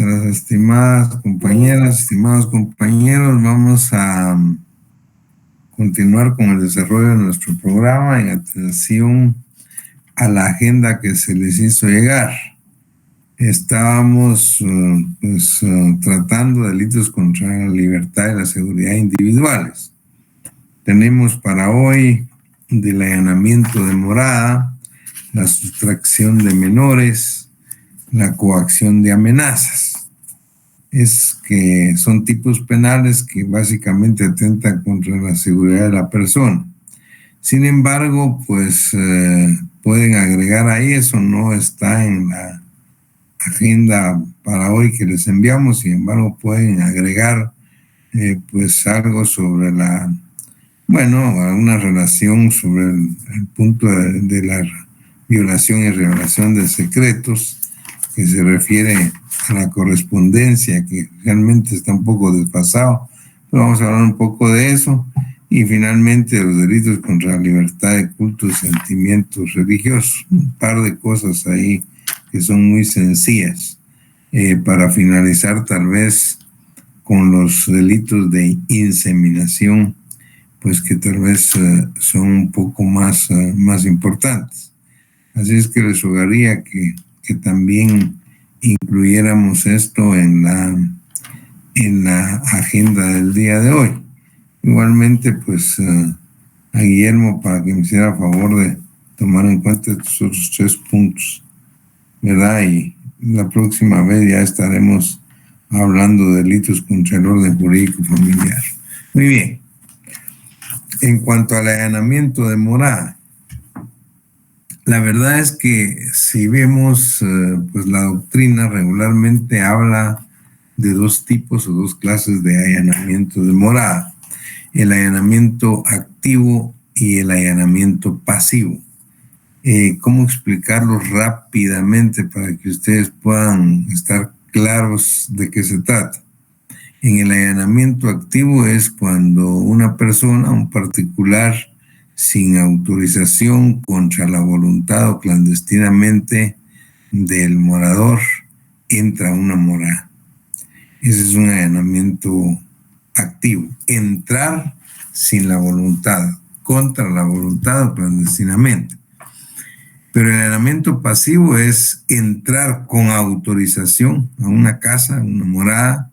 Nuestras estimadas compañeras, estimados compañeros, vamos a continuar con el desarrollo de nuestro programa en atención a la agenda que se les hizo llegar. Estábamos tratando delitos contra la libertad y la seguridad individuales. Tenemos para hoy del allanamiento de morada, la sustracción de menores, la coacción de amenazas. Es que son tipos penales que básicamente atentan contra la seguridad de la persona. Sin embargo, pues pueden agregar ahí, eso no está en la agenda para hoy que les enviamos, sin embargo pueden agregar pues algo sobre alguna relación sobre el punto de la violación y revelación de secretos, que se refiere a la correspondencia, que realmente está un poco desfasado, pero vamos a hablar un poco de eso. Y finalmente los delitos contra la libertad de culto y sentimientos religiosos, un par de cosas ahí que son muy sencillas, para finalizar tal vez con los delitos de inseminación, pues que tal vez son un poco más importantes. Así es que les rogaría que también incluyéramos esto en la agenda del día de hoy. Igualmente, pues a Guillermo, para que me hiciera favor de tomar en cuenta estos otros 3 puntos, ¿verdad? Y la próxima vez ya estaremos hablando de delitos contra el orden jurídico familiar. Muy bien. En cuanto al allanamiento de morada, la verdad es que si vemos, pues la doctrina regularmente habla de 2 tipos o 2 clases de allanamiento de morada: el allanamiento activo y el allanamiento pasivo. ¿Cómo explicarlo rápidamente para que ustedes puedan estar claros de qué se trata? En el allanamiento activo es cuando una persona, un particular, sin autorización, contra la voluntad o clandestinamente del morador, entra a una morada. Ese es un allanamiento activo. Entrar sin la voluntad, contra la voluntad o clandestinamente. Pero el allanamiento pasivo es entrar con autorización a una casa, a una morada,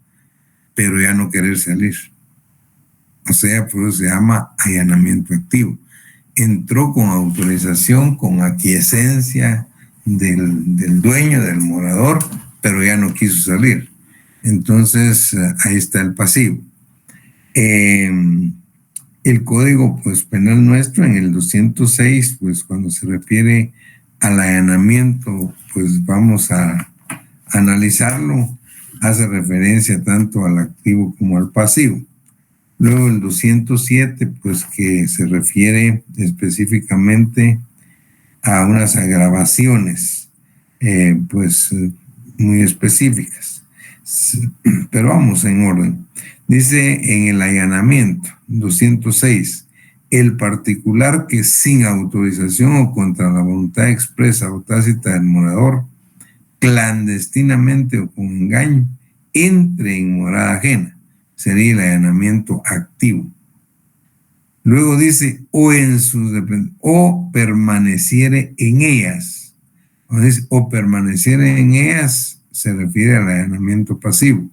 pero ya no querer salir. O sea, por eso se llama allanamiento activo. Entró con autorización, con aquiescencia del dueño, del morador, pero ya no quiso salir. Entonces, ahí está el pasivo. El código pues, penal nuestro, en el 206, pues cuando se refiere al allanamiento, pues vamos a analizarlo, hace referencia tanto al activo como al pasivo. Luego el 207, pues que se refiere específicamente a unas agravaciones, pues muy específicas. Pero vamos en orden. Dice en el allanamiento 206, el particular que sin autorización o contra la voluntad expresa o tácita del morador, clandestinamente o con engaño, entre en morada ajena, sería el allanamiento activo. Luego dice, o permaneciere en ellas. O permaneciere en ellas se refiere al allanamiento pasivo.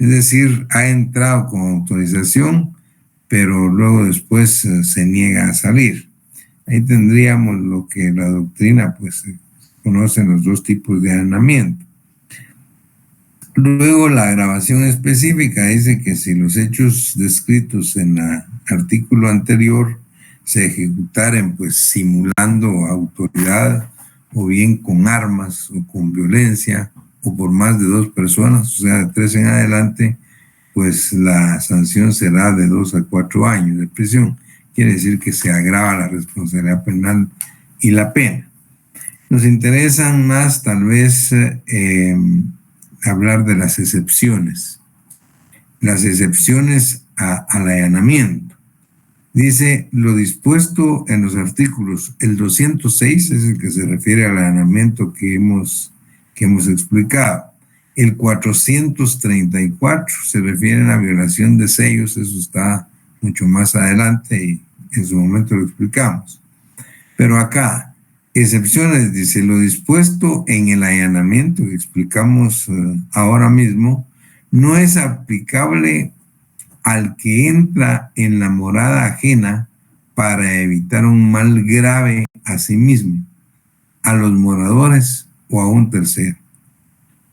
Es decir, ha entrado con autorización, pero luego después se niega a salir. Ahí tendríamos lo que la doctrina pues conoce los 2 tipos de allanamiento. Luego la agravación específica dice que si los hechos descritos en el artículo anterior se ejecutaren pues simulando autoridad o bien con armas o con violencia o por más de 2 personas, o sea de 3 en adelante, pues la sanción será de 2 a 4 años de prisión. Quiere decir que se agrava la responsabilidad penal y la pena. Nos interesan más tal vez hablar de las excepciones. Las excepciones al allanamiento. Dice, lo dispuesto en los artículos, el 206 es el que se refiere al allanamiento que hemos explicado. El 434 se refiere a la violación de sellos, eso está mucho más adelante y en su momento lo explicamos. Pero acá, excepciones, dice, lo dispuesto en el allanamiento que explicamos ahora mismo, no es aplicable al que entra en la morada ajena para evitar un mal grave a sí mismo, a los moradores o a un tercero.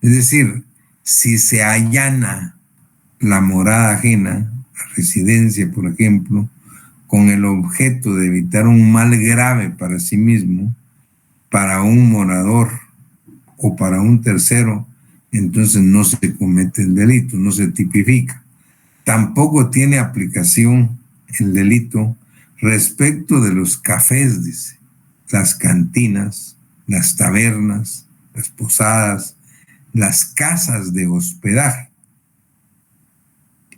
Es decir, si se allana la morada ajena, la residencia, por ejemplo, con el objeto de evitar un mal grave para sí mismo, para un morador o para un tercero, entonces no se comete el delito, no se tipifica. Tampoco tiene aplicación el delito respecto de los cafés, dice, las cantinas, las tabernas, las posadas, las casas de hospedaje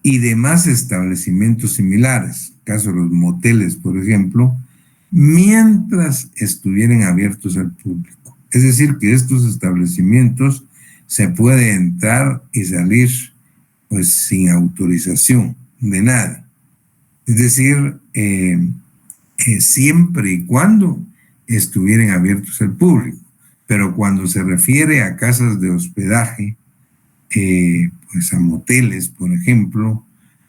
y demás establecimientos similares, caso de los moteles, por ejemplo, mientras estuvieran abiertos al público. Es decir, que estos establecimientos se puede entrar y salir pues sin autorización de nadie. Es decir, siempre y cuando estuvieran abiertos al público. Pero cuando se refiere a casas de hospedaje, pues a moteles, por ejemplo,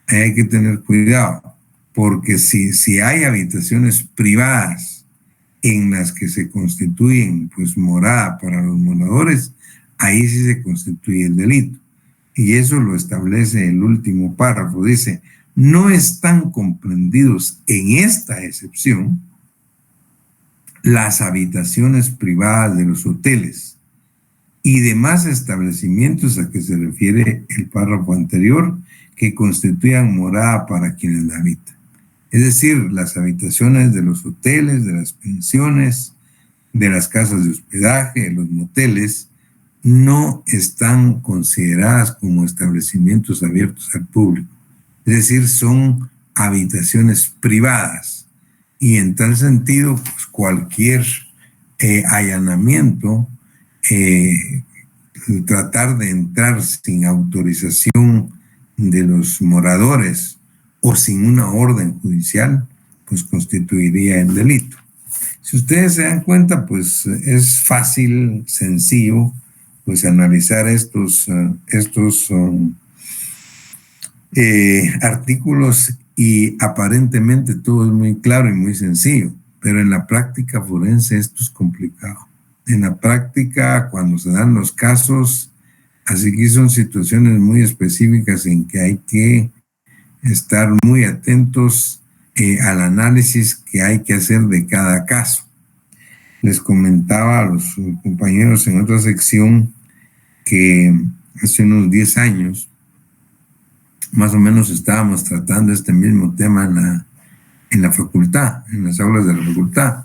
hay que tener cuidado, porque si hay habitaciones privadas en las que se constituyen pues morada para los moradores, ahí sí se constituye el delito. Y eso lo establece el último párrafo. Dice, no están comprendidos en esta excepción las habitaciones privadas de los hoteles y demás establecimientos a que se refiere el párrafo anterior que constituyan morada para quienes la habitan. Es decir, las habitaciones de los hoteles, de las pensiones, de las casas de hospedaje, de los moteles, no están consideradas como establecimientos abiertos al público. Es decir, son habitaciones privadas. Y en tal sentido, pues cualquier allanamiento, tratar de entrar sin autorización de los moradores o sin una orden judicial, pues constituiría el delito. Si ustedes se dan cuenta, pues es fácil, sencillo, pues analizar estos artículos y aparentemente todo es muy claro y muy sencillo, pero en la práctica forense esto es complicado. En la práctica, cuando se dan los casos, así que son situaciones muy específicas en que hay que estar muy atentos al análisis que hay que hacer de cada caso. Les comentaba a los compañeros en otra sección que hace unos 10 años, más o menos estábamos tratando este mismo tema en la facultad, en las aulas de la facultad.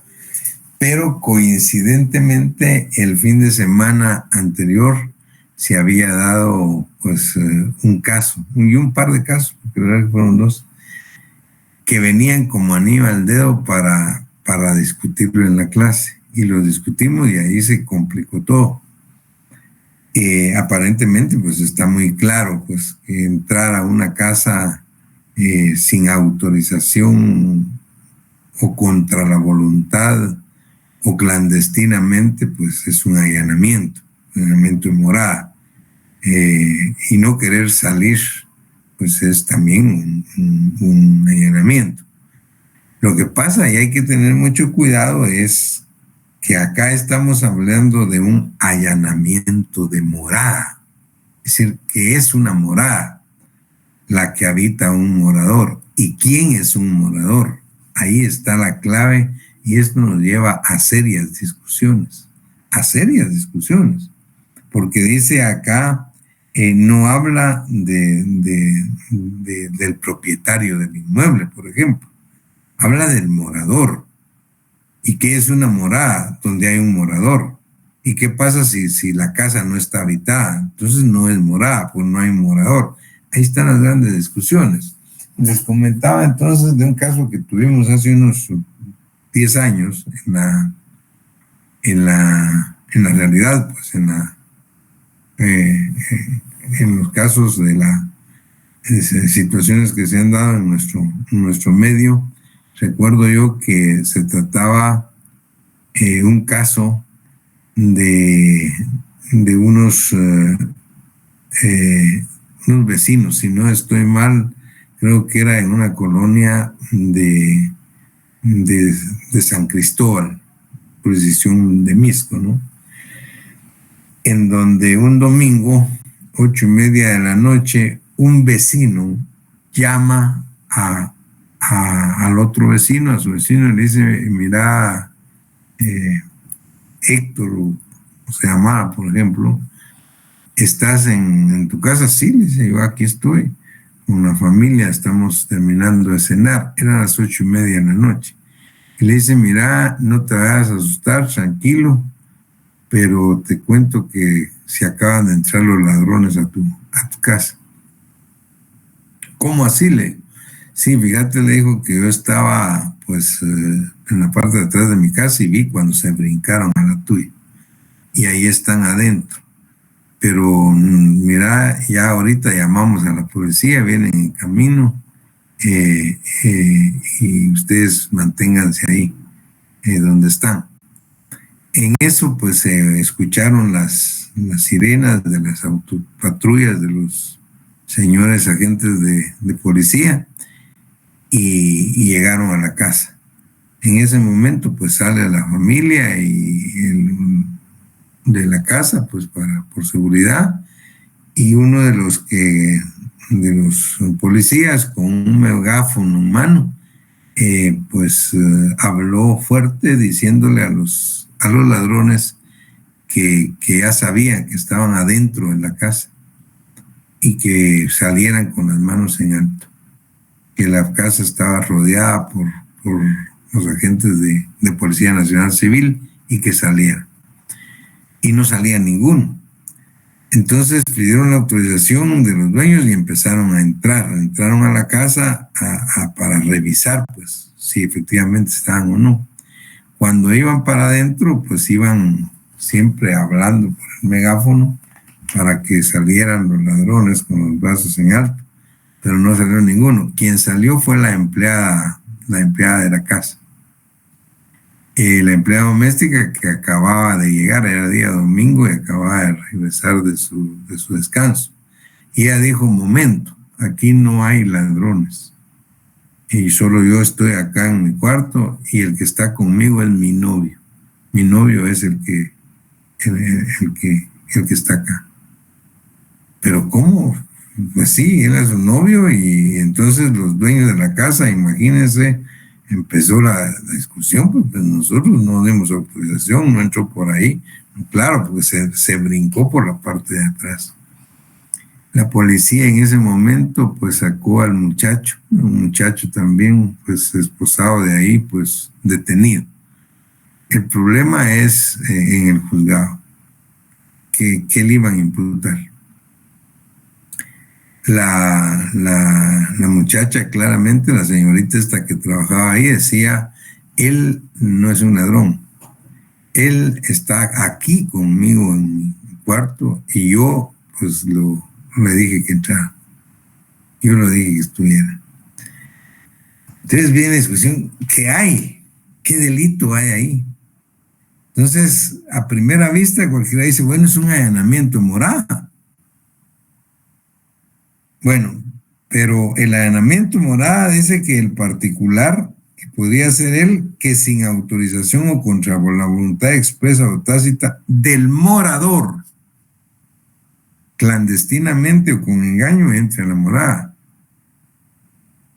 Pero coincidentemente el fin de semana anterior se había dado pues un caso, y un par de casos, porque la verdad que fueron dos, que venían como anillo al dedo para discutirlo en la clase. Y lo discutimos y ahí se complicó todo. Aparentemente pues está muy claro pues que entrar a una casa sin autorización o contra la voluntad o clandestinamente pues es un allanamiento de morada, y no querer salir pues es también un allanamiento. Lo que pasa y hay que tener mucho cuidado es que acá estamos hablando de un allanamiento de morada, es decir, que es una morada la que habita un morador. ¿Y quién es un morador? Ahí está la clave y esto nos lleva a serias discusiones, porque dice acá, no habla del propietario del inmueble, por ejemplo, habla del morador. ¿Y qué es una morada? Donde hay un morador. ¿Y qué pasa si la casa no está habitada? Entonces no es morada, pues no hay un morador. Ahí están las grandes discusiones. Les comentaba entonces de un caso que tuvimos hace unos 10 años en la realidad, pues en en los casos de las situaciones que se han dado en nuestro medio, recuerdo yo que se trataba un caso de unos vecinos, si no estoy mal, creo que era en una colonia de San Cristóbal, jurisdicción de Misco, ¿no? En donde un domingo, 8:30 de la noche, un vecino llama al otro vecino, a su vecino, y le dice: mira, Héctor, o se llamaba, por ejemplo, ¿estás en tu casa? Sí, le dice, yo aquí estoy con la familia, estamos terminando de cenar. Eran las 8:30 de la noche. Y le dice: mira, no te vayas a asustar, tranquilo, pero te cuento que se acaban de entrar los ladrones a tu casa. ¿Cómo así? Sí, fíjate, le dijo que yo estaba pues en la parte de atrás de mi casa y vi cuando se brincaron a la tuya. Y ahí están adentro. Pero mira, ya ahorita llamamos a la policía, vienen en camino, y ustedes manténganse ahí donde están. En eso pues se escucharon las sirenas de las autopatrullas de los señores agentes de policía y llegaron a la casa. En ese momento pues sale la familia y de la casa pues por seguridad, y uno de los policías con un megáfono en mano habló fuerte diciéndole a los ladrones que ya sabían que estaban adentro de la casa y que salieran con las manos en alto, que la casa estaba rodeada por los agentes de Policía Nacional Civil y que salieran. Y no salía ninguno. Entonces pidieron la autorización de los dueños y empezaron a entrar. Entraron a la casa para revisar pues si efectivamente estaban o no. Cuando iban para adentro, pues iban siempre hablando por el megáfono para que salieran los ladrones con los brazos en alto, pero no salió ninguno. Quien salió fue la empleada de la casa. La empleada doméstica que acababa de llegar, era día domingo y acababa de regresar de su descanso. Y ella dijo: momento, aquí no hay ladrones. Y solo yo estoy acá en mi cuarto y el que está conmigo es mi novio. Mi novio es el que está acá. ¿Pero cómo? Pues sí, él es su novio, y entonces los dueños de la casa, imagínense, empezó la discusión, pues nosotros no dimos autorización, no entró por ahí. Claro, pues se brincó por la parte de atrás. La policía en ese momento pues sacó al muchacho, un muchacho también pues esposado de ahí, pues detenido. El problema es en el juzgado, que le iban a imputar. La muchacha, claramente, la señorita esta que trabajaba ahí, decía: él no es un ladrón, él está aquí conmigo en mi cuarto y yo pues le dije que entrara, yo le dije que estuviera. Entonces viene la discusión: ¿qué hay? ¿Qué delito hay ahí? Entonces, a primera vista cualquiera dice: bueno, es un allanamiento morada. Bueno, pero el allanamiento morada dice que el particular, que podría ser él, que sin autorización o contra la voluntad expresa o tácita del morador, clandestinamente o con engaño, entre a la morada.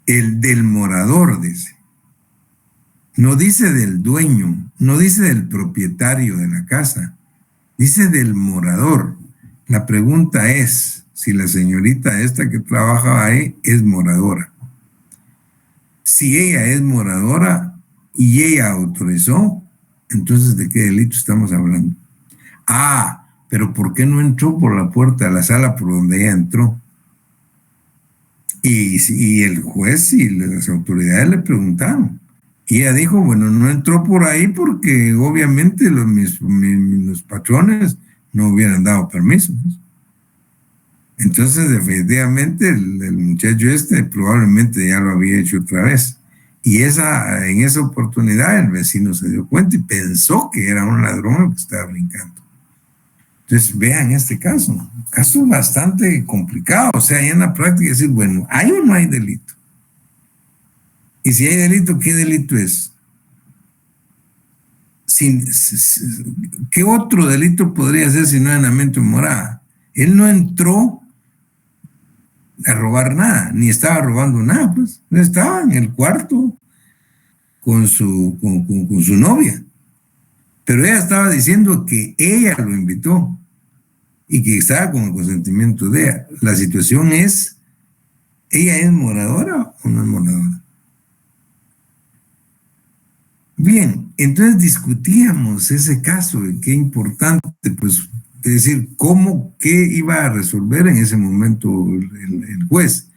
El del morador, dice. No dice del dueño, no dice del propietario de la casa, dice del morador. La pregunta es si la señorita esta que trabaja ahí es moradora. Si ella es moradora y ella autorizó, entonces ¿de qué delito estamos hablando? Ah, pero ¿por qué no entró por la puerta de la sala por donde ella entró? Y el juez y las autoridades le preguntaron. Y ella dijo: bueno, no entró por ahí porque obviamente los patrones no hubieran dado permiso. Entonces, definitivamente, el muchacho probablemente ya lo había hecho otra vez. Y en esa oportunidad el vecino se dio cuenta y pensó que era un ladrón que estaba brincando. Entonces, vean este caso bastante complicado. O sea, ya en la práctica decir, bueno, ¿hay o no hay delito? Y si hay delito, ¿qué delito es? ¿Qué otro delito podría ser si no allanamiento de morada? Él no entró a robar nada, ni estaba robando nada, pues. Estaba en el cuarto con su novia. Pero ella estaba diciendo que ella lo invitó y que estaba con el consentimiento de ella. La situación es, ¿ella es moradora o no es moradora? Bien, entonces discutíamos ese caso y qué importante, pues, es decir, qué iba a resolver en ese momento el juez.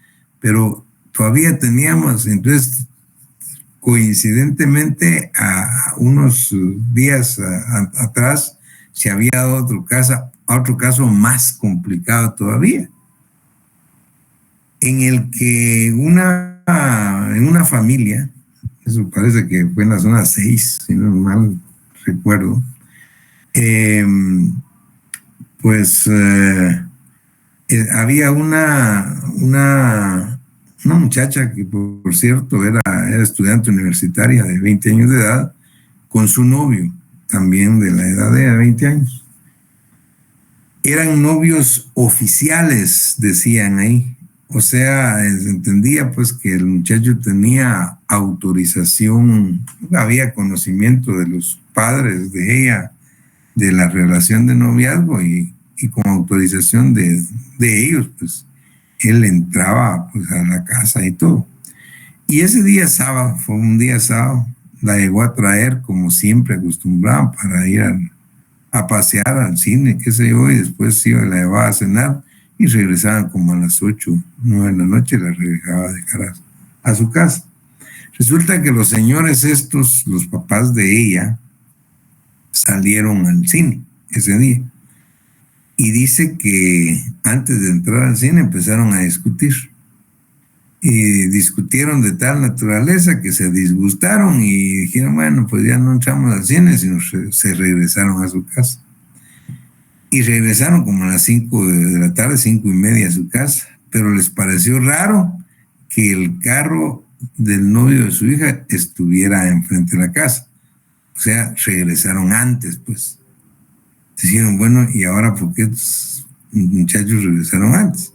Pero todavía teníamos, entonces, coincidentemente, a unos días atrás, se había dado otro caso más complicado todavía, en el que en una familia, eso parece que fue en la zona 6, si no mal recuerdo, pues había una muchacha que, por cierto, era estudiante universitaria de 20 años de edad, con su novio, también de la edad de 20 años. Eran novios oficiales, decían ahí. O sea, se entendía pues que el muchacho tenía autorización, había conocimiento de los padres de ella, de la relación de noviazgo y con autorización de ellos, pues él entraba pues a la casa y todo. Y ese día sábado, fue un día sábado, la llegó a traer como siempre acostumbraban para ir a pasear al cine, qué sé yo, y después la llevaba a cenar y regresaban como a las 8, 9 de la noche, la regresaba a dejar a su casa. Resulta que los señores los papás de ella, salieron al cine ese día. Y dice que antes de entrar al cine empezaron a discutir. Y discutieron de tal naturaleza que se disgustaron y dijeron, bueno, pues ya no entramos al cine, sino se regresaron a su casa. Y regresaron como a las 5 de la tarde, 5:30 a su casa, pero les pareció raro que el carro del novio de su hija estuviera enfrente de la casa. O sea, regresaron antes, pues. Dijeron, bueno, ¿y ahora por qué estos muchachos regresaron antes?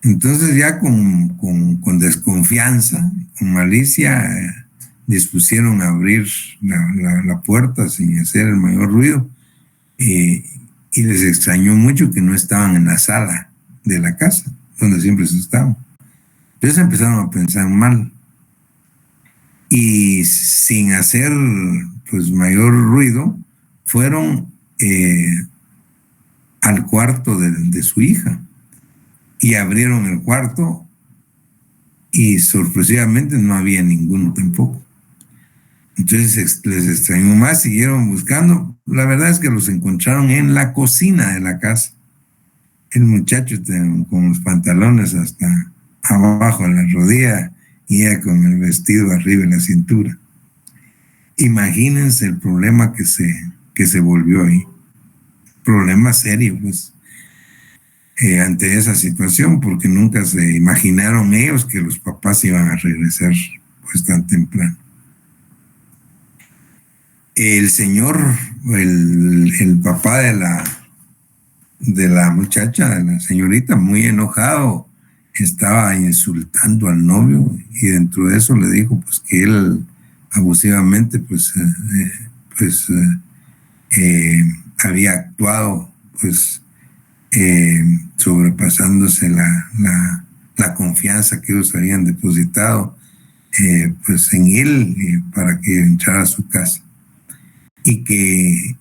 Entonces ya con desconfianza, con malicia, dispusieron a abrir la puerta sin hacer el mayor ruido y les extrañó mucho que no estaban en la sala de la casa, donde siempre se estaban. Entonces empezaron a pensar mal y sin hacer pues mayor ruido, fueron al cuarto de su hija y abrieron el cuarto y sorpresivamente no había ninguno tampoco. Entonces les extrañó más, siguieron buscando. La verdad es que los encontraron en la cocina de la casa. El muchacho con los pantalones hasta abajo en la rodilla y ella con el vestido arriba en la cintura. Imagínense el problema que se volvió ahí. Problema serio, pues. Ante esa situación, porque nunca se imaginaron ellos que los papás iban a regresar pues tan temprano. El señor, el papá de la muchacha, de la señorita, muy enojado, estaba insultando al novio y dentro de eso le dijo pues que él abusivamente había actuado pues sobrepasándose la confianza que ellos habían depositado pues en él para que entrara a su casa y que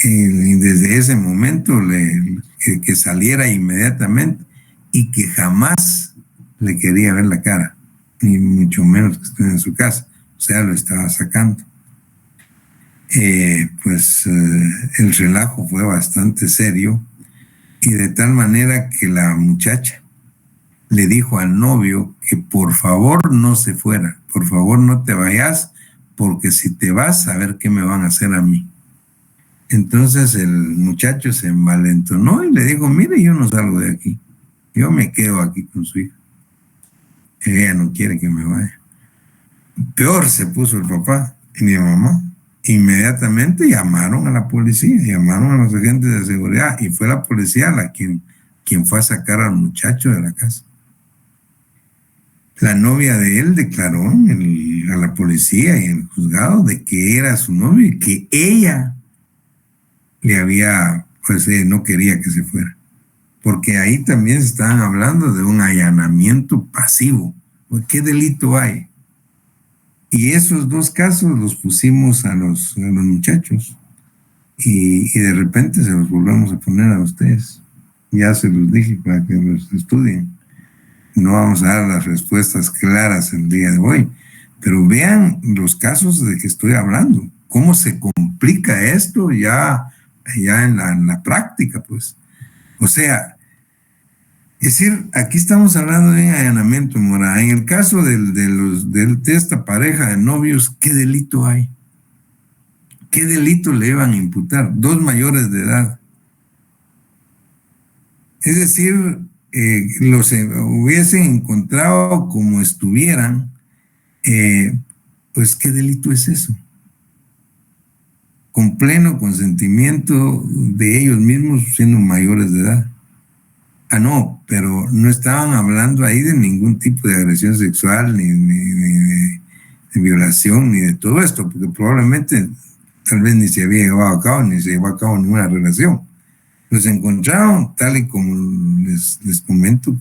desde ese momento que saliera inmediatamente y que jamás le quería ver la cara, ni mucho menos que estuviera en su casa, o sea, lo estaba sacando. El relajo fue bastante serio Y de tal manera que la muchacha le dijo al novio que por favor no se fuera, por favor no te vayas, porque si te vas, a ver qué me van a hacer a mí. Entonces el muchacho se envalentonó y le dijo, mire, yo no salgo de aquí, yo me quedo aquí con su hija. Ella no quiere que me vaya. Peor se puso el papá y mi mamá. Inmediatamente llamaron a la policía, llamaron a los agentes de seguridad y fue la policía quien fue a sacar al muchacho de la casa. La novia de él declaró a la policía y en el juzgado de que era su novio y que ella le había, pues no quería que se fuera. Porque ahí también se estaban hablando de un allanamiento pasivo. ¿Qué delito hay? Y esos dos casos los pusimos a los muchachos y de repente se los volvemos a poner a ustedes. Ya se los dije para que los estudien. No vamos a dar las respuestas claras el día de hoy, pero vean los casos de que estoy hablando, cómo se complica esto ya en la práctica, pues. O sea, es decir, aquí estamos hablando de un allanamiento, Mora. En el caso de esta pareja de novios, ¿qué delito hay? ¿Qué delito le iban a imputar? Dos mayores de edad. Es decir, los hubiesen encontrado como estuvieran, pues ¿qué delito es eso? Con pleno consentimiento de ellos mismos siendo mayores de edad. Ah, no, pero no estaban hablando ahí de ningún tipo de agresión sexual, ni de violación, ni de todo esto, porque probablemente tal vez ni se había llevado a cabo, ni se llevó a cabo ninguna relación. Los encontraron tal y como les comento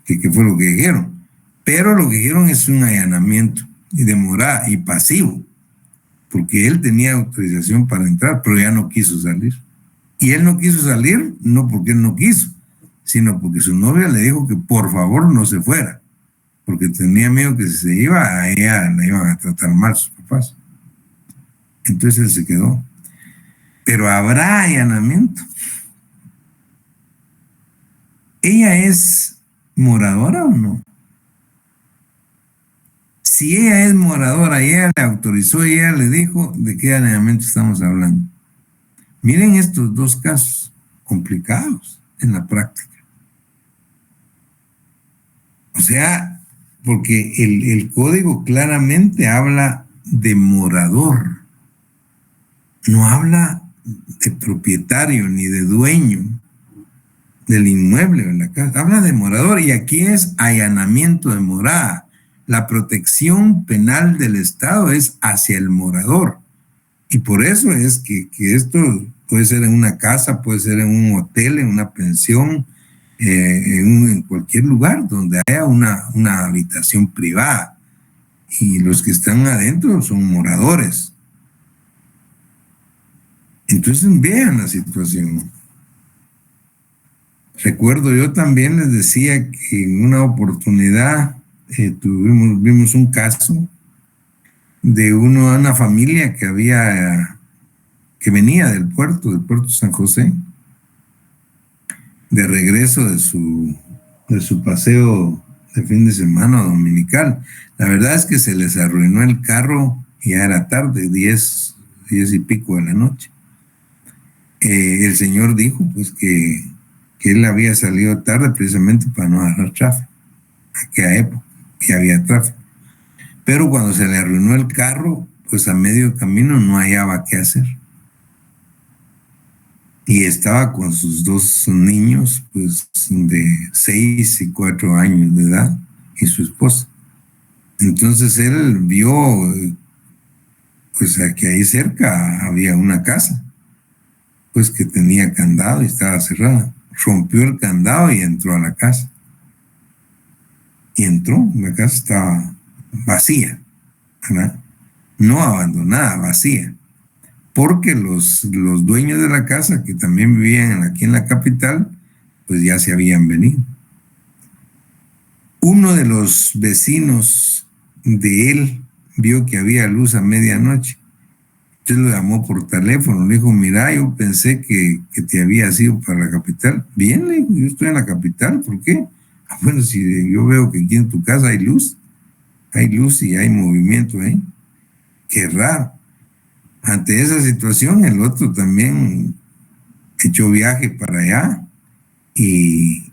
que fue lo que dijeron. Pero lo que dijeron es un allanamiento y de morada y pasivo, porque él tenía autorización para entrar, pero ya no quiso salir. Y él no quiso salir, no porque él no quiso, sino porque su novia le dijo que por favor no se fuera, porque tenía miedo que si se iba, a ella la iban a tratar mal sus papás. Entonces él se quedó. Pero habrá allanamiento. ¿Ella es moradora o no? Si ella es moradora y ella le autorizó y ella le dijo, ¿de qué allanamiento estamos hablando? Miren estos dos casos complicados en la práctica. O sea, porque el código claramente habla de morador, no habla de propietario ni de dueño del inmueble o de la casa, habla de morador y aquí es allanamiento de morada. La protección penal del Estado es hacia el morador. Y por eso es que esto puede ser en una casa, puede ser en un hotel, en una pensión, en cualquier lugar donde haya una habitación privada. Y los que están adentro son moradores. Entonces vean la situación. Recuerdo, yo también les decía que en una oportunidad vimos un caso de una familia que venía del puerto San José, de regreso de su paseo de fin de semana dominical. La verdad es que se les arruinó el carro y ya era tarde, 10 y pico de la noche. El señor dijo pues que él había salido tarde precisamente para no agarrar tráfico. Aquella época que había tráfico. Pero cuando se le arruinó el carro, pues a medio camino no hallaba qué hacer. Y estaba con sus dos niños, pues de 6 y 4 años de edad, y su esposa. Entonces él vio, pues que ahí cerca había una casa, pues que tenía candado y estaba cerrada. Rompió el candado y entró a la casa. Y entró, la casa estaba vacía, ¿verdad? No abandonada, vacía. Porque los dueños de la casa, que también vivían aquí en la capital, pues ya se habían venido. Uno de los vecinos de él vio que había luz a medianoche. Usted lo llamó por teléfono, le dijo, mira, yo pensé que te había ido para la capital. Bien, le dijo, yo estoy en la capital, ¿por qué? Ah, bueno, si yo veo que aquí en tu casa hay luz y hay movimiento ahí. Qué raro. Ante esa situación, el otro también echó viaje para allá y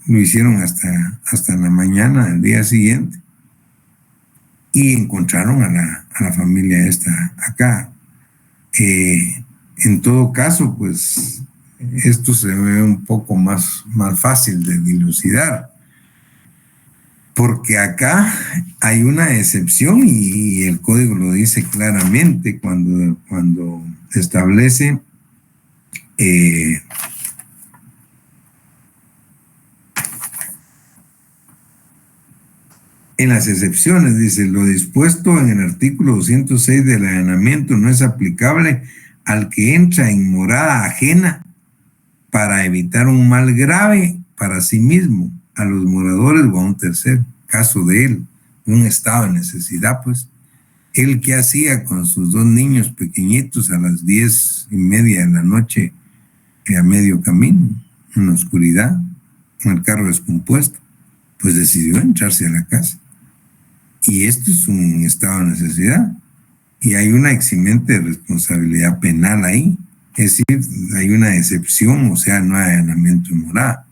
lo hicieron hasta la mañana del día siguiente y encontraron a la familia esta acá. En todo caso, pues esto se ve un poco más fácil de dilucidar, porque acá hay una excepción y el código lo dice claramente cuando establece en las excepciones, dice, lo dispuesto en el artículo 206 del allanamiento no es aplicable al que entra en morada ajena para evitar un mal grave para sí mismo, a los moradores o a un tercero. Caso de él, un estado de necesidad, pues. Él, ¿qué hacía con sus dos niños pequeñitos a las 10:30 de la noche a medio camino, en la oscuridad, con el carro descompuesto? Pues decidió entrarse a la casa. Y esto es un estado de necesidad. Y hay una eximente de responsabilidad penal ahí. Es decir, hay una excepción, o sea, no hay allanamiento de morada.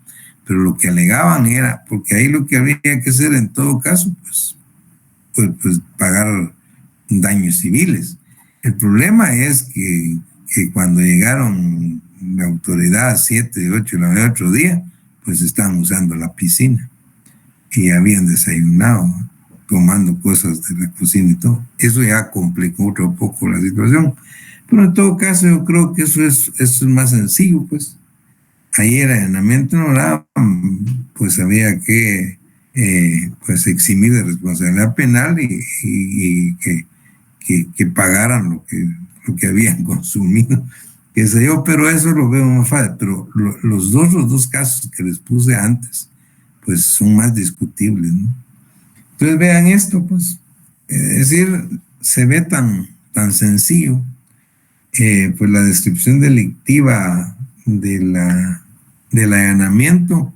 Pero lo que alegaban era, porque ahí lo que habría que hacer en todo caso, pues pagar daños civiles. El problema es que cuando llegaron la autoridad 7, 8 de otro día, pues estaban usando la piscina y habían desayunado, tomando cosas de la cocina y todo. Eso ya complicó otro poco la situación. Pero en todo caso yo creo que eso es más sencillo, pues. Ayer allanamiento no era, pues había que pues eximir de responsabilidad penal y que pagaran lo que habían consumido, qué sé yo, pero eso lo veo más fácil. Pero los dos casos que les puse antes, pues son más discutibles, ¿no? Entonces vean esto, pues, es decir, se ve tan sencillo, pues la descripción delictiva del allanamiento,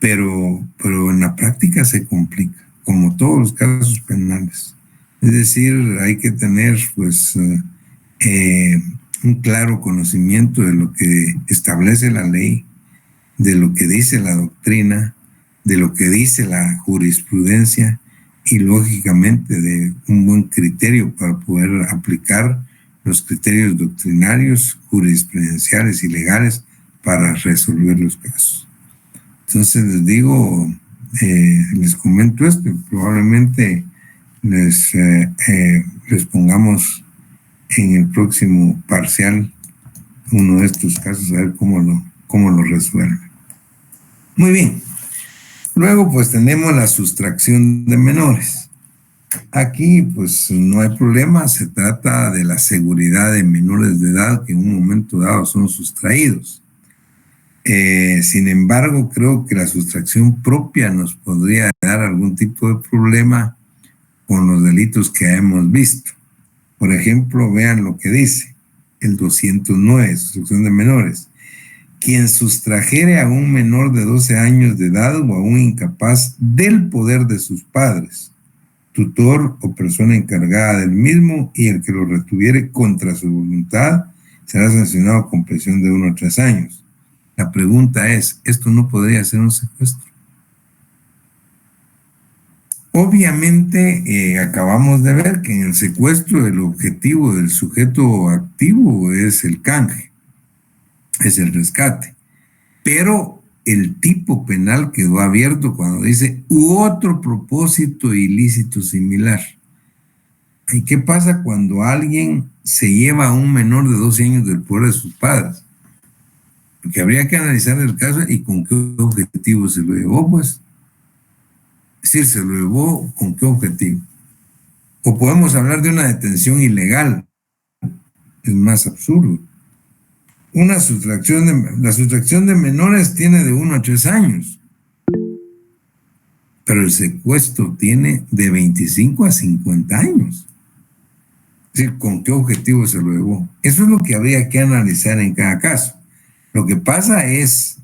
pero en la práctica se complica, como todos los casos penales. Es decir, hay que tener, pues, un claro conocimiento de lo que establece la ley, de lo que dice la doctrina, de lo que dice la jurisprudencia y lógicamente de un buen criterio para poder aplicar los criterios doctrinarios, jurisprudenciales y legales para resolver los casos. Entonces les digo, les comento esto, probablemente les pongamos en el próximo parcial uno de estos casos, a ver cómo lo resuelve. Muy bien. Luego, pues tenemos la sustracción de menores. Aquí, pues no hay problema, se trata de la seguridad de menores de edad que en un momento dado son sustraídos. Sin embargo, creo que la sustracción propia nos podría dar algún tipo de problema con los delitos que hemos visto. Por ejemplo, vean lo que dice el 209, sustracción de menores. Quien sustrajere a un menor de 12 años de edad o a un incapaz del poder de sus padres, tutor o persona encargada del mismo, y el que lo retuviere contra su voluntad, será sancionado con prisión de 1 a 3 años. La pregunta es, ¿esto no podría ser un secuestro? Obviamente, acabamos de ver que en el secuestro el objetivo del sujeto activo es el canje, es el rescate. Pero el tipo penal quedó abierto cuando dice u otro propósito ilícito similar. ¿Y qué pasa cuando alguien se lleva a un menor de 12 años del poder de sus padres? Porque habría que analizar el caso y con qué objetivo se lo llevó, pues. Es decir, se lo llevó con qué objetivo. O podemos hablar de una detención ilegal. Es más absurdo. La sustracción de menores tiene de 1 a 3 años. Pero el secuestro tiene de 25 a 50 años. decir, ¿con qué objetivo se lo llevó? Eso es lo que habría que analizar en cada caso. Lo que pasa es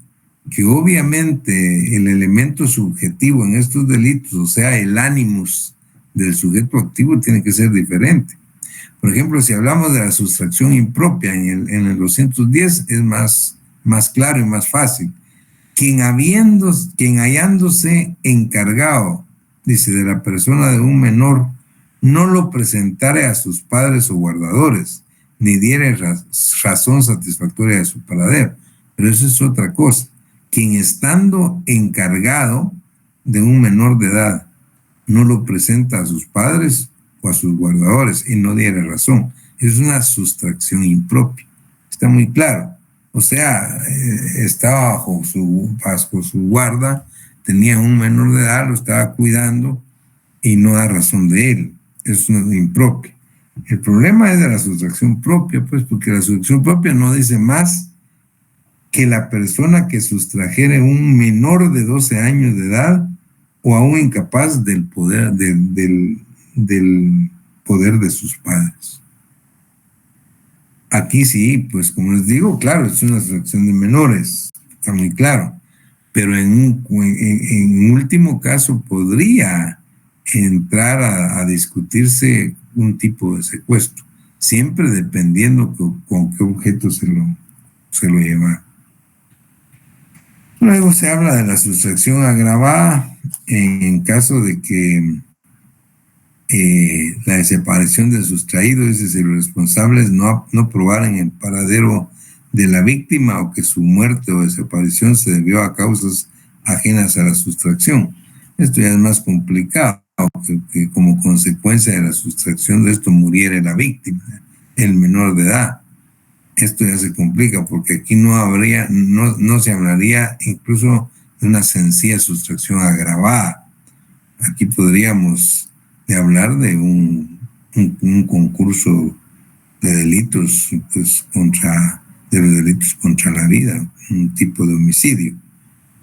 que obviamente el elemento subjetivo en estos delitos, o sea, el ánimus del sujeto activo, tiene que ser diferente. Por ejemplo, si hablamos de la sustracción impropia en el 210, es más claro y más fácil. Quien hallándose encargado, dice, de la persona de un menor, no lo presentare a sus padres o guardadores, ni diere razón satisfactoria de su paradero. Pero eso es otra cosa. Quien estando encargado de un menor de edad no lo presenta a sus padres o a sus guardadores y no diere razón. Es una sustracción impropia. Está muy claro. O sea, estaba bajo su guarda, tenía un menor de edad, lo estaba cuidando y no da razón de él. Es una impropia. El problema es de la sustracción propia, pues, porque la sustracción propia no dice más que la persona que sustrajere un menor de 12 años de edad o aún incapaz del poder, del poder de sus padres. Aquí sí, pues como les digo, claro, es una sustracción de menores, está muy claro, pero en último caso podría entrar a discutirse un tipo de secuestro, siempre dependiendo con qué objeto se lo lleva. Luego se habla de la sustracción agravada en caso de que la desaparición del sustraído, es decir, los responsables no probaran el paradero de la víctima o que su muerte o desaparición se debió a causas ajenas a la sustracción. Esto ya es más complicado, que como consecuencia de la sustracción de esto muriera la víctima, el menor de edad. Esto ya se complica porque aquí no se hablaría incluso de una sencilla sustracción agravada. Aquí podríamos hablar de un concurso de delitos, pues, de los delitos contra la vida, un tipo de homicidio.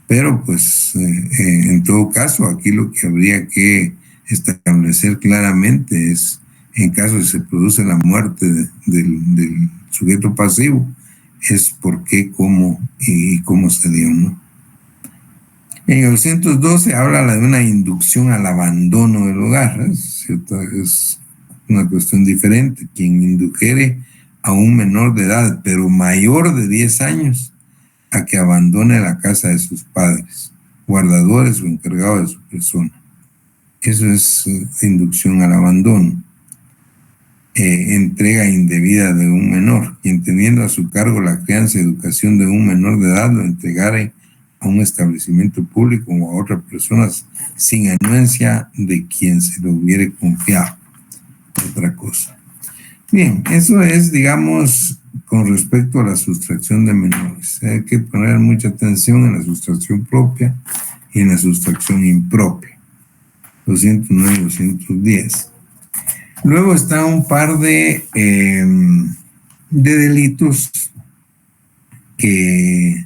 Pero pues en todo caso aquí lo que habría que establecer claramente es, en caso de que se produce la muerte del sujeto pasivo, es por qué, cómo y cómo se dio, ¿no? En el 212 habla de una inducción al abandono del hogar, ¿cierto? Es una cuestión diferente. Quien indujere a un menor de edad, pero mayor de 10 años, a que abandone la casa de sus padres, guardadores o encargados de su persona. Eso es inducción al abandono. Entrega indebida de un menor, quien teniendo a su cargo la crianza y educación de un menor de edad lo entregare a un establecimiento público o a otras personas sin anuencia de quien se lo hubiere confiado. Otra cosa. Bien, eso es, digamos, con respecto a la sustracción de menores. Hay que poner mucha atención en la sustracción propia y en la sustracción impropia. 209 y 210. Luego está un par de delitos que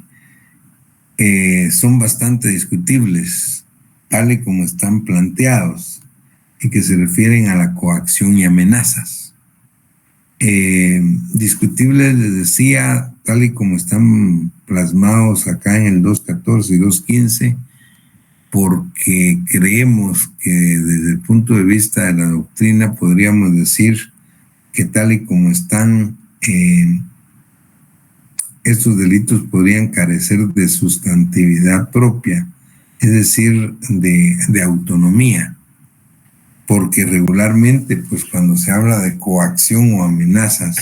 son bastante discutibles, tal y como están planteados, y que se refieren a la coacción y amenazas. Discutibles, les decía, tal y como están plasmados acá en el 214 y 215, porque creemos que desde el punto de vista de la doctrina podríamos decir que tal y como están, estos delitos podrían carecer de sustantividad propia, es decir, de autonomía, porque regularmente, pues cuando se habla de coacción o amenazas,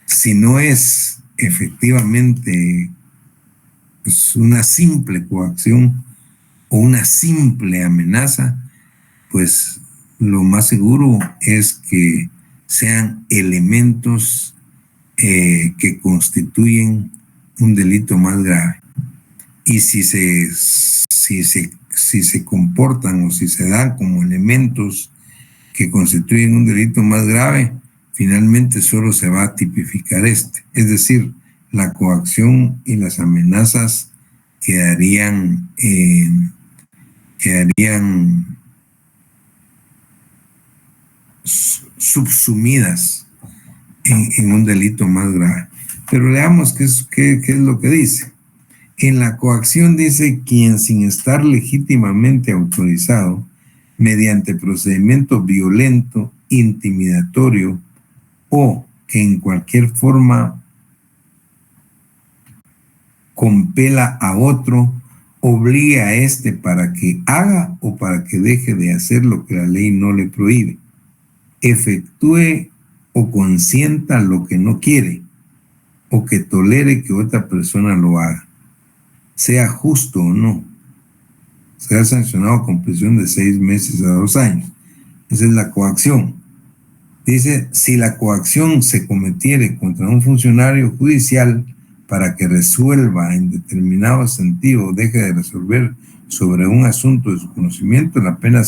si no es efectivamente pues, una simple coacción o una simple amenaza, pues lo más seguro es que sean elementos que constituyen un delito más grave. Y si se comportan o si se dan como elementos que constituyen un delito más grave, finalmente solo se va a tipificar este. Es decir, la coacción y las amenazas quedarían subsumidas en un delito más grave. Pero leamos qué es lo que dice. En la coacción dice: quien sin estar legítimamente autorizado, mediante procedimiento violento, intimidatorio o que en cualquier forma compela a otro, obligue a éste para que haga o para que deje de hacer lo que la ley no le prohíbe, efectúe o consienta lo que no quiere, o que tolere que otra persona lo haga, sea justo o no, será sancionado con prisión de 6 meses a 2 años. Esa es la coacción. Dice: si la coacción se cometiere contra un funcionario judicial para que resuelva en determinado sentido o deje de resolver sobre un asunto de su conocimiento, la pena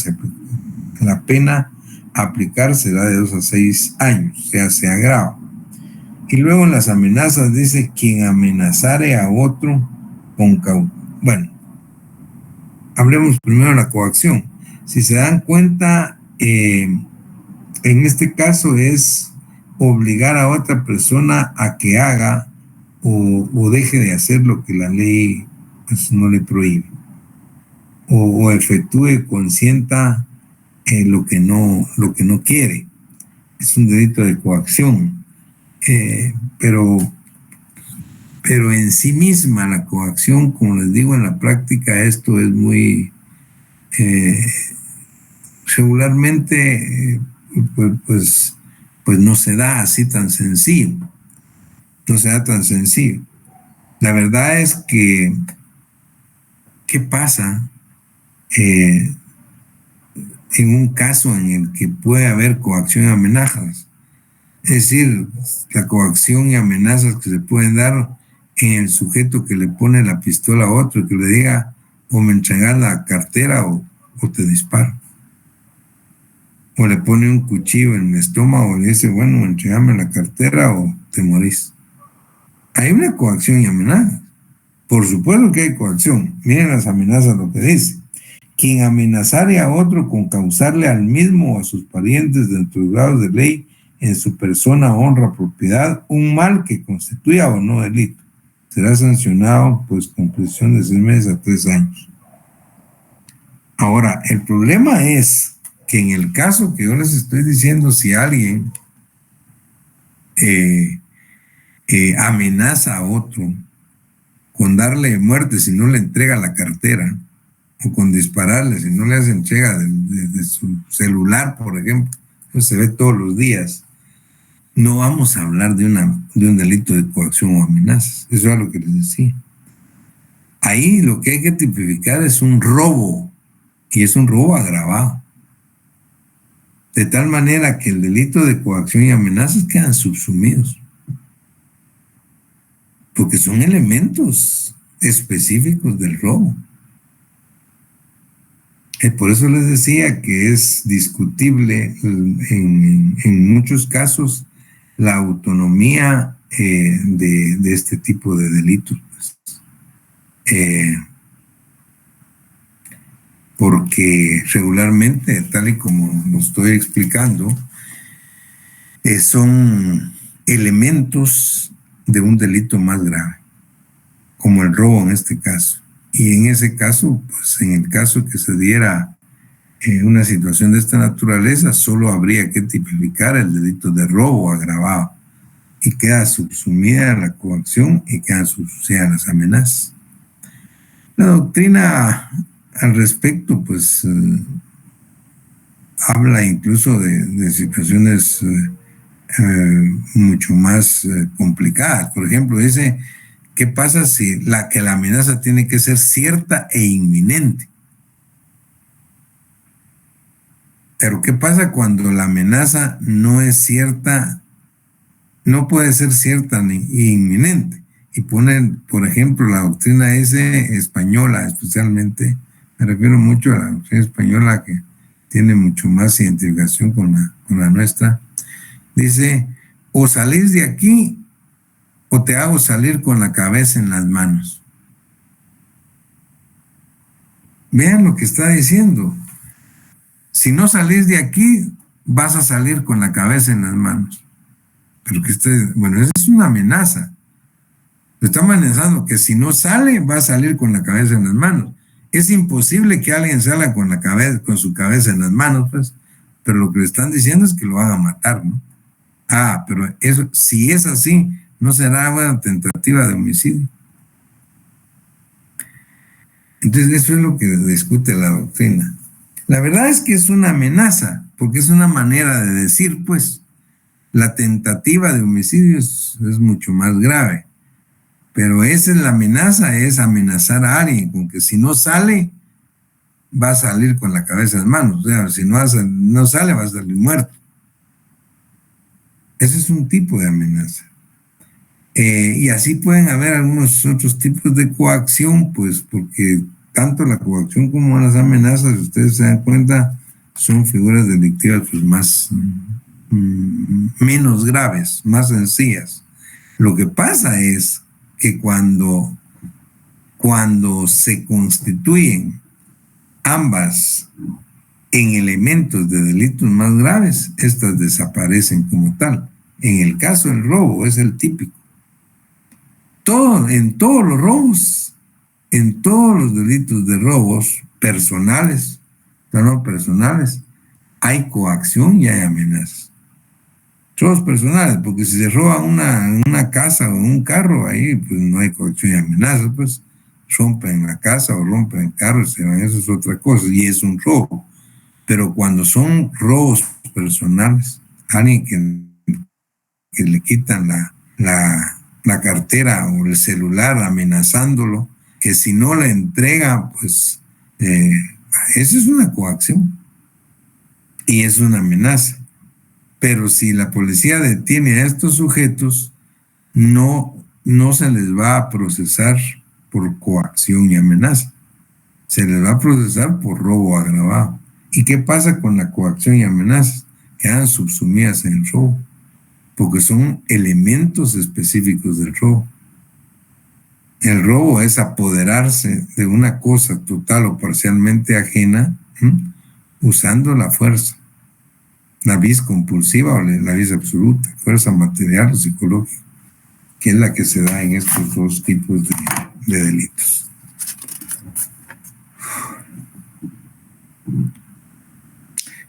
a aplicar será de 2 a 6 años, o sea, se agrava. Y luego en las amenazas dice: quien amenazare a otro con bueno, hablemos primero de la coacción. Si se dan cuenta, en este caso es obligar a otra persona a que haga o deje de hacer lo que la ley pues, no le prohíbe, o efectúe, consienta lo que no quiere. Es un delito de coacción, pero en sí misma la coacción, como les digo, en la práctica esto es muy regularmente pues no se da así tan sencillo, no se da tan sencillo. La verdad es que ¿qué pasa en un caso en el que puede haber coacción y amenazas? Es decir, la coacción y amenazas que se pueden dar en el sujeto que le pone la pistola a otro, que le diga: o me entregas la cartera o te disparo. O le pone un cuchillo en el estómago y le dice: bueno, entregame la cartera o te morís. Hay una coacción y amenaza. Por supuesto que hay coacción. Miren las amenazas lo que dice: quien amenazare a otro con causarle al mismo o a sus parientes dentro de grados de ley en su persona, honra, propiedad, un mal que constituya o no delito, será sancionado pues con prisión de 6 meses a 3 años. Ahora, el problema es que en el caso que yo les estoy diciendo, si alguien amenaza a otro con darle muerte si no le entrega la cartera, o con dispararle si no le hace entrega de su celular, por ejemplo, pues se ve todos los días, no vamos a hablar de un delito de coacción o amenazas. Eso es lo que les decía. Ahí lo que hay que tipificar es un robo, y es un robo agravado, de tal manera que el delito de coacción y amenazas quedan subsumidos, porque son elementos específicos del robo. Por eso les decía que es discutible en muchos casos la autonomía de este tipo de delitos, pues. Porque regularmente, tal y como lo estoy explicando, son elementos de un delito más grave, como el robo en este caso. Y en ese caso, pues en el caso que se diera una situación de esta naturaleza, solo habría que tipificar el delito de robo agravado, y queda subsumida la coacción y quedan subsumidas las amenazas. La doctrina al respecto, pues, habla incluso de situaciones mucho más complicadas. Por ejemplo, dice: ¿qué pasa si la amenaza tiene que ser cierta e inminente? Pero ¿qué pasa cuando la amenaza no es cierta, no puede ser cierta ni inminente? Y ponen, por ejemplo, la doctrina española, especialmente, me refiero mucho a la doctrina española, que tiene mucho más identificación con la nuestra. Dice: o salís de aquí o te hago salir con la cabeza en las manos. Vean lo que está diciendo. Si no salís de aquí, vas a salir con la cabeza en las manos. Pero que bueno, eso es una amenaza. Le está amenazando que si no sale, va a salir con la cabeza en las manos. Es imposible que alguien salga con su cabeza en las manos, pues, pero lo que le están diciendo es que lo van a matar, ¿no? Ah, pero eso, si es así, no será una tentativa de homicidio. Entonces, eso es lo que discute la doctrina. La verdad es que es una amenaza, porque es una manera de decir, pues, la tentativa de homicidio es mucho más grave. Pero esa es la amenaza, es amenazar a alguien con que si no sale, va a salir con la cabeza en manos. O sea, si no sale, va a salir muerto. Ese es un tipo de amenaza. Y así pueden haber algunos otros tipos de coacción, pues porque tanto la coacción como las amenazas, si ustedes se dan cuenta, son figuras delictivas pues menos graves, más sencillas. Lo que pasa es que cuando se constituyen ambas en elementos de delitos más graves, estas desaparecen como tal. En el caso del robo es el típico. En todos los robos, en todos los delitos de robos personales, no personales, hay coacción y hay amenazas. Robos personales, porque si se roba una casa o un carro, ahí pues no hay coacción y amenazas, pues rompen la casa o rompen el carro, eso es otra cosa y es un robo. Pero cuando son robos personales, alguien que le quitan la cartera o el celular amenazándolo, que si no la entrega, pues eso es una coacción y es una amenaza. Pero si la policía detiene a estos sujetos, no se les va a procesar por coacción y amenaza. Se les va a procesar por robo agravado. ¿Y qué pasa con la coacción y amenazas? Quedan subsumidas en el robo, porque son elementos específicos del robo. El robo es apoderarse de una cosa total o parcialmente ajena, usando la fuerza, la vis compulsiva o la vis absoluta, fuerza material o psicológica, que es la que se da en estos dos tipos de delitos.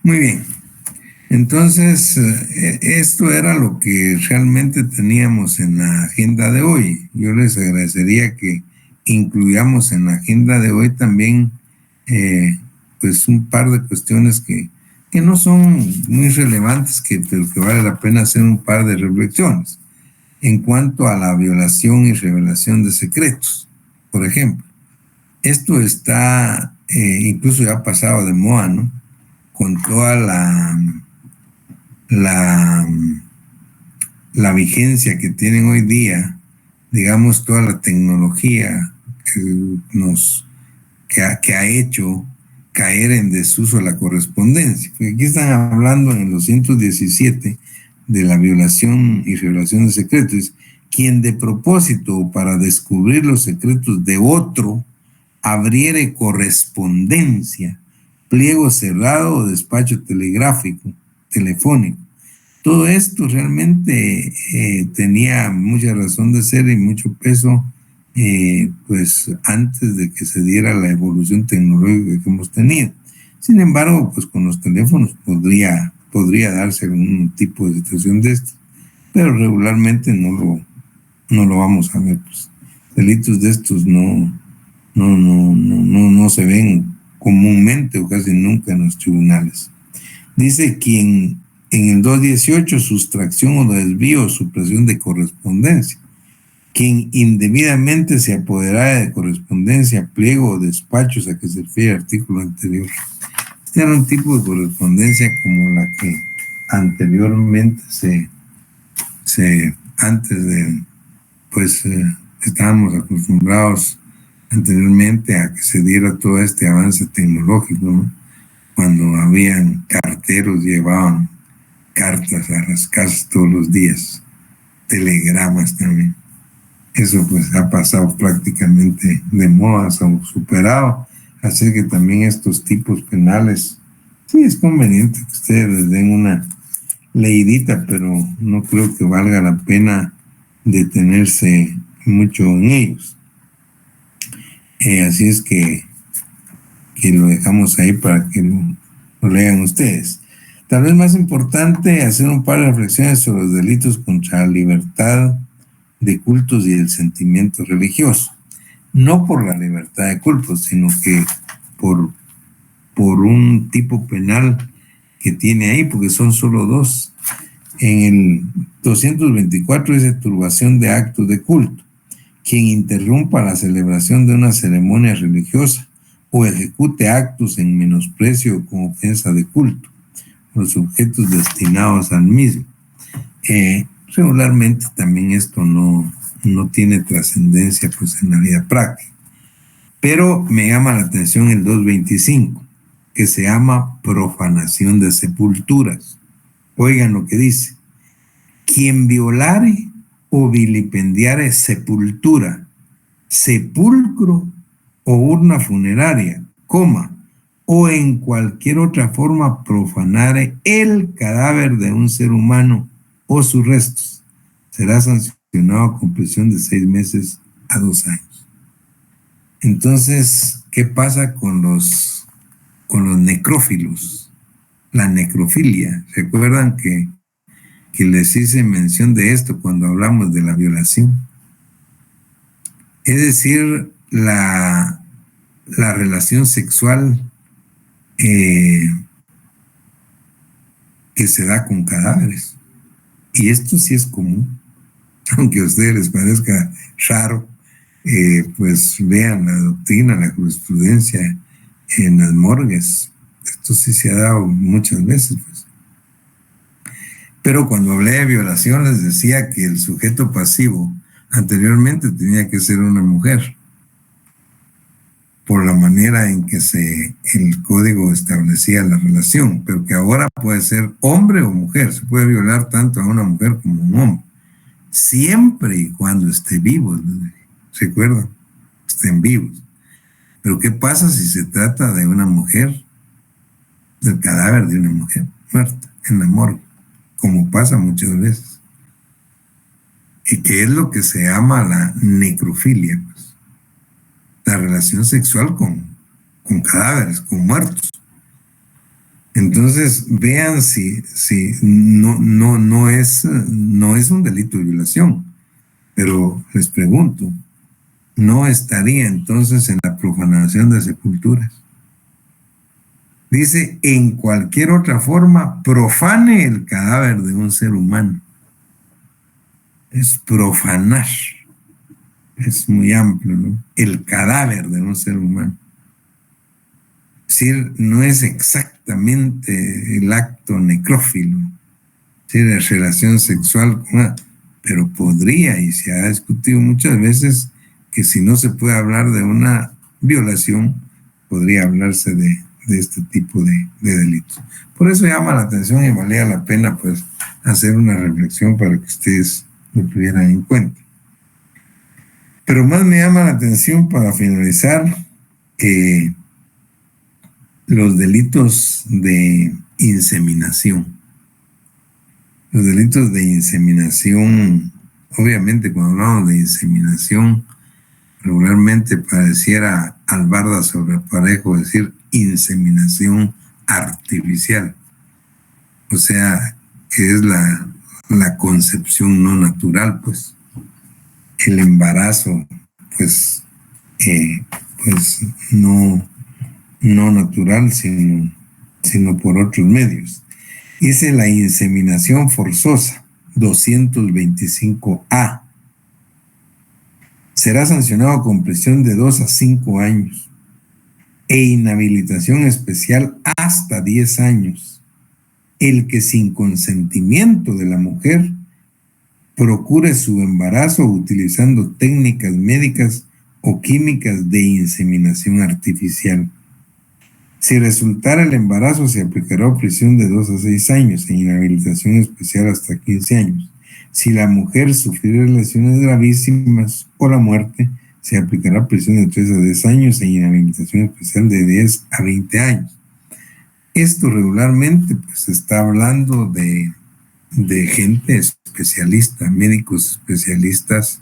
Muy bien. Entonces, esto era lo que realmente teníamos en la agenda de hoy. Yo les agradecería que incluyamos en la agenda de hoy también pues un par de cuestiones que no son muy relevantes, pero que vale la pena hacer un par de reflexiones. En cuanto a la violación y revelación de secretos, por ejemplo, esto está incluso ya pasado de moda, ¿no? Con toda la vigencia que tienen hoy día, digamos, toda la tecnología que ha hecho caer en desuso la correspondencia. Porque aquí están hablando en el 217 de la violación y revelación de secretos. Quien de propósito o para descubrir los secretos de otro abriere correspondencia, pliego cerrado o despacho telefónico. Todo esto realmente tenía mucha razón de ser y mucho peso pues antes de que se diera la evolución tecnológica que hemos tenido. Sin embargo, pues con los teléfonos podría darse algún tipo de situación de esto, pero regularmente no lo vamos a ver. Pues. Delitos de estos no se ven comúnmente o casi nunca en los tribunales. Dice quien en el 218 sustracción o desvío o supresión de correspondencia. Quien indebidamente se apoderara de correspondencia, pliego o despachos a que se refiere el artículo anterior. Este era un tipo de correspondencia como la que anteriormente antes de, pues estábamos acostumbrados anteriormente a que se diera todo este avance tecnológico, ¿no? Cuando habían carteros, llevaban cartas a las casas todos los días, telegramas también. Eso pues ha pasado prácticamente de moda, se ha superado, así que también estos tipos penales Sí, es conveniente que ustedes les den una leidita, pero no creo que valga la pena detenerse mucho en ellos. Así es que lo dejamos ahí para que lo lean ustedes. Tal vez más importante hacer un par de reflexiones sobre los delitos contra la libertad de cultos y el sentimiento religioso. No por la libertad de cultos, sino que por un tipo penal que tiene ahí, porque son solo dos. En el 224 dice turbación de actos de culto. Quien interrumpa la celebración de una ceremonia religiosa o ejecute actos en menosprecio o con ofensa de culto, los objetos destinados al mismo. Regularmente también esto no tiene trascendencia pues en la vida práctica. Pero me llama la atención el 225, que se llama profanación de sepulturas. Oigan lo que dice: quien violare o vilipendiare sepultura, sepulcro o urna funeraria, o en cualquier otra forma profanare el cadáver de un ser humano o sus restos, será sancionado con prisión de 6 meses a 2 años. Entonces, ¿qué pasa con los necrófilos? La necrofilia. ¿Recuerdan que les hice mención de esto cuando hablamos de la violación? Es decir, la relación sexual que se da con cadáveres. Y esto sí es común, aunque a ustedes les parezca raro, pues vean la doctrina, la jurisprudencia en las morgues. Esto sí se ha dado muchas veces, pues. Pero cuando hablé de violación les decía que el sujeto pasivo anteriormente tenía que ser una mujer, por la manera en que el código establecía la relación, pero que ahora puede ser hombre o mujer. Se puede violar tanto a una mujer como a un hombre, siempre y cuando esté vivo. ¿Recuerdan? Estén vivos. Pero ¿qué pasa si se trata de una mujer, del cadáver de una mujer muerta en la morgue, como pasa muchas veces? Y que es lo que se llama la necrofilia, pues. La relación sexual con cadáveres, con muertos. Entonces, vean si no es un delito de violación. Pero les pregunto, ¿no estaría entonces en la profanación de sepulturas? Dice, en cualquier otra forma, profane el cadáver de un ser humano. Es profanar. Es muy amplio, ¿no? El cadáver de un ser humano. Es decir, no es exactamente el acto necrófilo, es decir, la relación sexual con pero podría, y se ha discutido muchas veces, que si no se puede hablar de una violación, podría hablarse de este tipo de delitos. Por eso llama la atención y valía la pena pues hacer una reflexión para que ustedes lo tuvieran en cuenta. Pero más me llama la atención, para finalizar, los delitos de inseminación. Los delitos de inseminación, obviamente cuando hablamos de inseminación, regularmente pareciera albarda sobre parejo decir inseminación artificial. O sea, que es la concepción no natural, pues. El embarazo, pues no natural, sino por otros medios. Dice la inseminación forzosa, 225A. Será sancionado con prisión de 2 a 5 años e inhabilitación especial hasta 10 años el que sin consentimiento de la mujer procure su embarazo utilizando técnicas médicas o químicas de inseminación artificial. Si resultara el embarazo, se aplicará prisión de 2 a 6 años e inhabilitación especial hasta 15 años. Si la mujer sufriera lesiones gravísimas o la muerte, se aplicará prisión de 3 a 10 años e inhabilitación especial de 10 a 20 años. Esto regularmente pues se está hablando de gente especialista, médicos especialistas,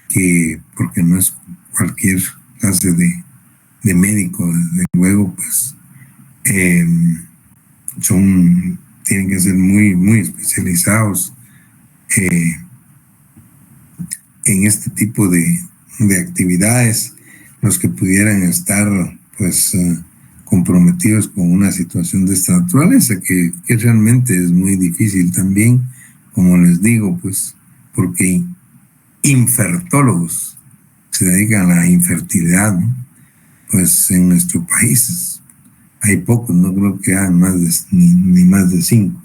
que porque no es cualquier clase de médico, desde luego, pues eh, tienen que ser muy, muy especializados eh, en este tipo de actividades, los que pudieran estar pues comprometidos con una situación de esta naturaleza, que realmente es muy difícil también, como les digo, pues porque infertólogos se dedican a la infertilidad, ¿no? Pues en nuestro país hay pocos, no creo que hagan más ni más de 5.